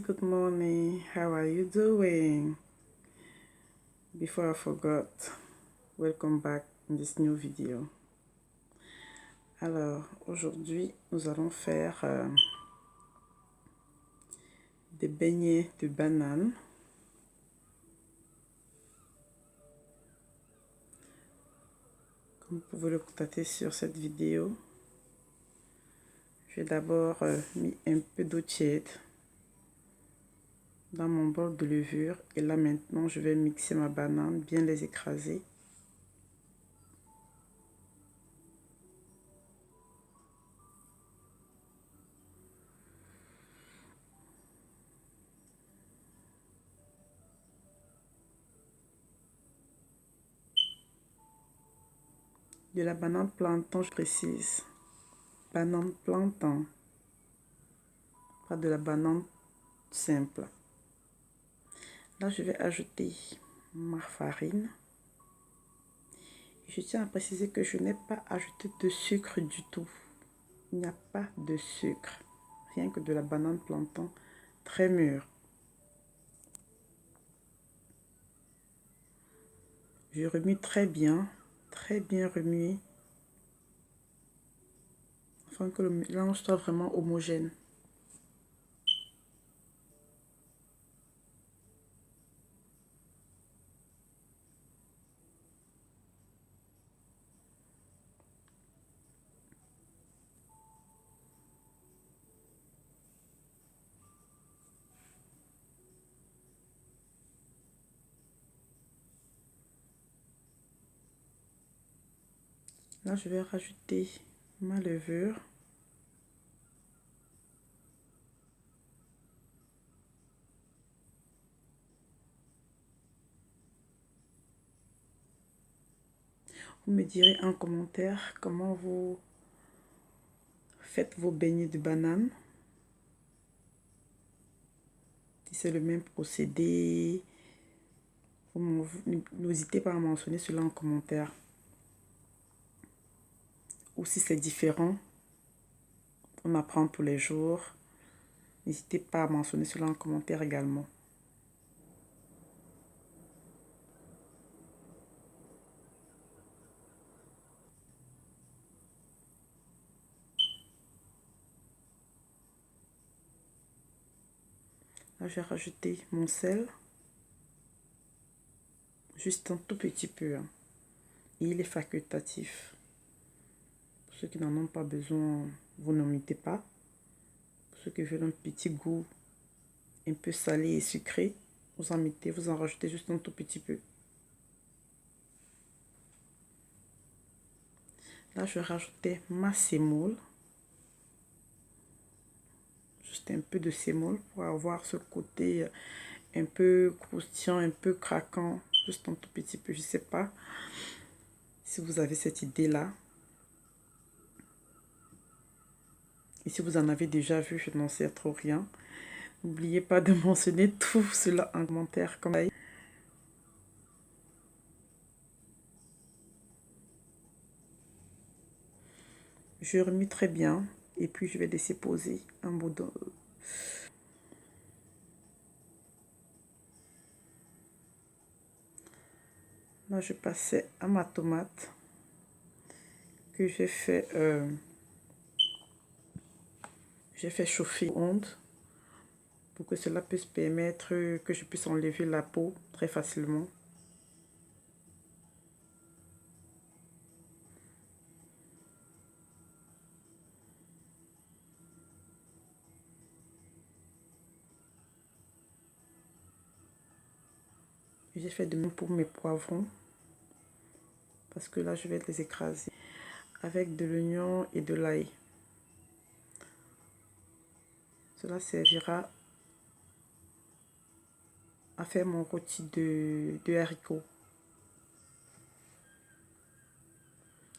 good morning. How are you doing? Before I forgot, welcome back in this new video. Alors, aujourd'hui, nous allons faire des beignets de banane. Comme vous pouvez le constater sur cette vidéo, j'ai d'abord mis un peu d'eau tiède dans mon bol de levure. Et là maintenant, je vais mixer ma banane, bien les écraser. De la banane plantain, je précise. Banane plantain. Pas de la banane simple. Là, je vais ajouter ma farine. Je tiens à préciser que je n'ai pas ajouté de sucre du tout. Il n'y a pas de sucre. Rien que de la banane plantain très mûre. Je remue très bien remuer. Afin que le mélange soit vraiment homogène. Là, je vais rajouter ma levure. Vous me direz en commentaire comment vous faites vos beignets de banane. Si c'est le même procédé, n'hésitez pas à mentionner cela en commentaire. Ou si c'est différent, on apprend tous les jours. N'hésitez pas à mentionner cela en commentaire également. Là, j'ai rajouté mon sel. Juste un tout petit peu. Hein. Et il est facultatif. Pour ceux qui n'en ont pas besoin, vous n'en mettez pas. Pour ceux qui veulent un petit goût un peu salé et sucré, vous en mettez, vous en rajoutez juste un tout petit peu. Là, je rajoutais ma sémoule. Juste un peu de sémoule pour avoir ce côté un peu croustillant, un peu craquant. Juste un tout petit peu, je ne sais pas si vous avez cette idée-là. Et si vous en avez déjà vu, je n'en sais trop rien. N'oubliez pas de mentionner tout cela en commentaire. Comme ça. Je remue très bien. Et puis, je vais laisser poser un bout de... Là, je passais à ma tomate que j'ai fait chauffer onde pour que cela puisse permettre que je puisse enlever la peau très facilement. J'ai fait de même pour mes poivrons parce que là je vais les écraser avec de l'oignon et de l'ail. Cela servira à faire mon rôti de haricots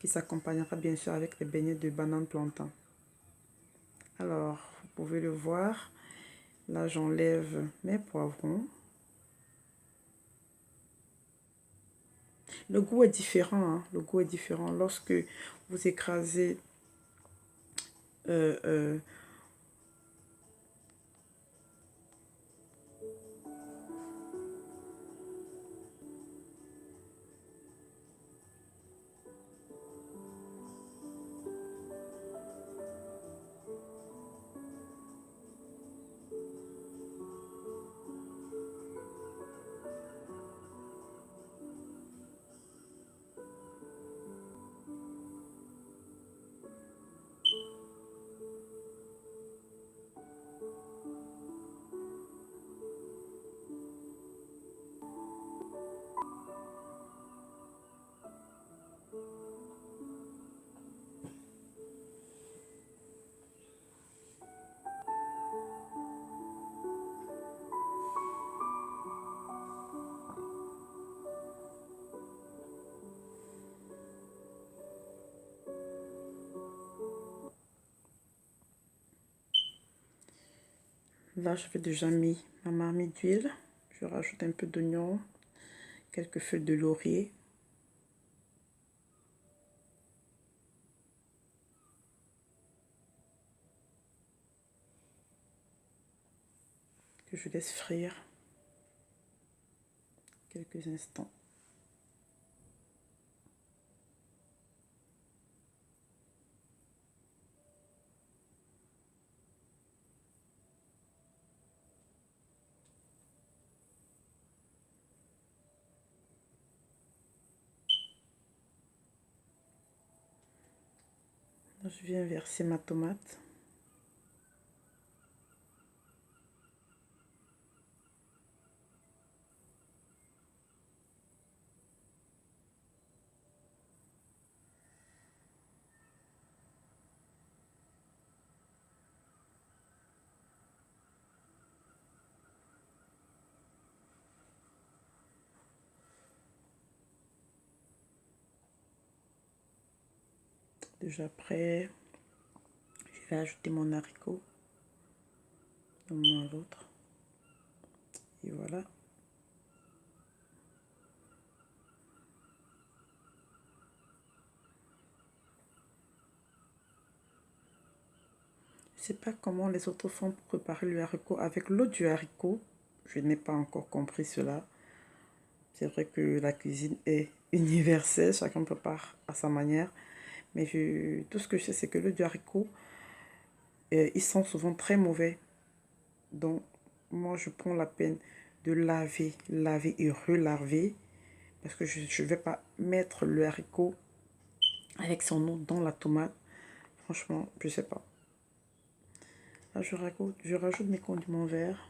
qui s'accompagnera bien sûr avec les beignets de banane plantain. Alors, vous pouvez le voir, là j'enlève mes poivrons. Le goût est différent, hein? Le goût est différent lorsque vous écrasez Là, je vais déjà mis ma marmite d'huile. Je rajoute un peu d'oignon, quelques feuilles de laurier. Que je laisse frire quelques instants. Là, je viens verser ma tomate. Déjà prêt. Je vais ajouter mon haricot d'un moment à l'autre. Et voilà. Je ne sais pas comment les autres font pour préparer le haricot avec l'eau du haricot. Je n'ai pas encore compris cela. C'est vrai que la cuisine est universelle, chacun prépare à sa manière. Mais tout ce que je sais, c'est que l'eau du haricot, ils sont souvent très mauvais. Donc, moi, je prends la peine de laver et relaver. Parce que je ne vais pas mettre le haricot avec son eau dans la tomate. Franchement, je ne sais pas. Là, je rajoute mes condiments verts.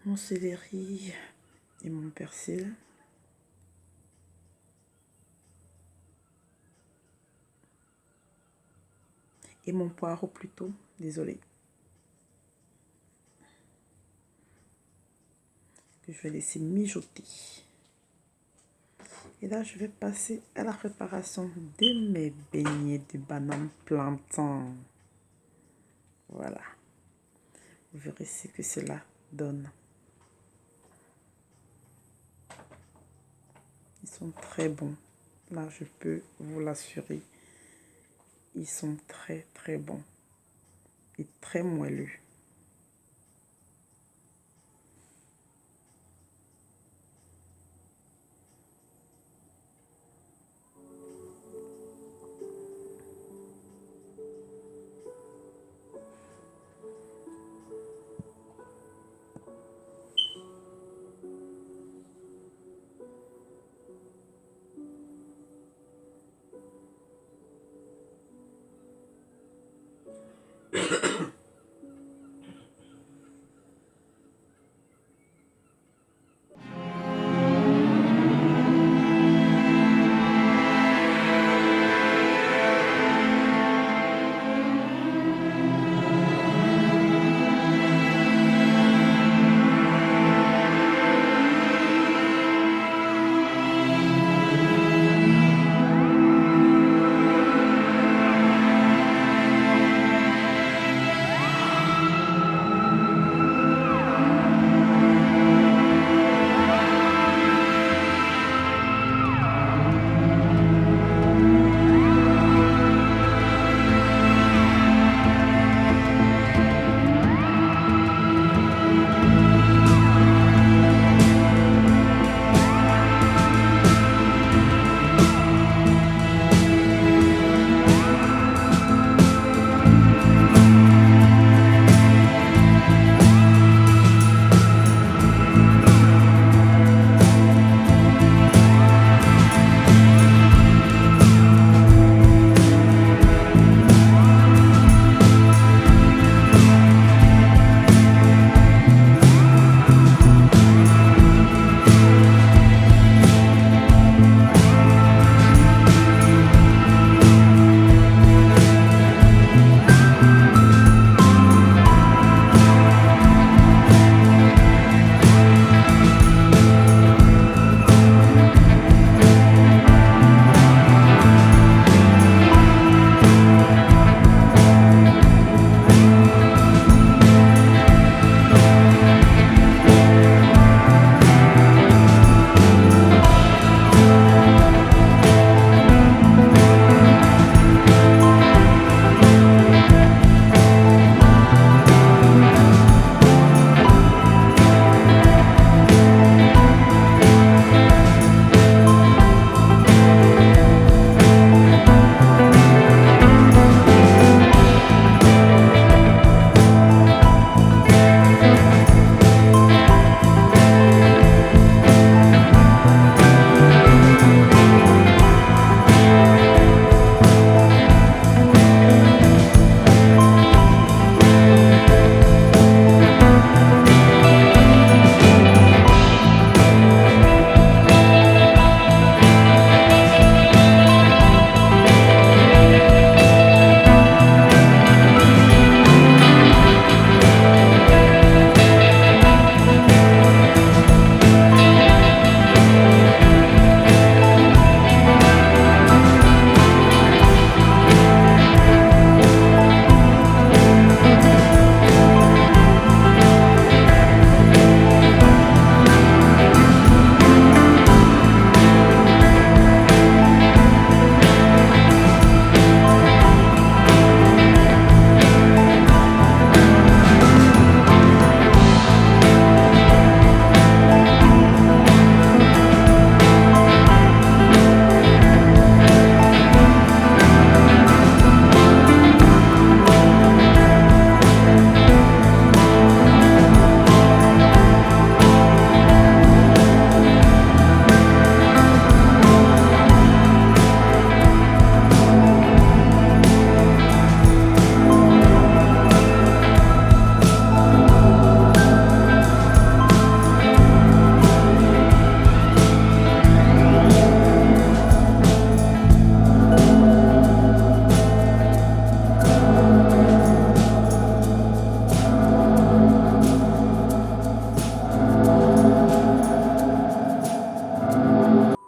Mon céleri et mon persil. Et mon poireau plutôt, désolé. Que je vais laisser mijoter. Et là, je vais passer à la préparation de mes beignets de banane plantain. Voilà. Vous verrez ce que cela donne. Ils sont très bons. Là, je peux vous l'assurer. Ils sont très, très bons. Et très moelleux.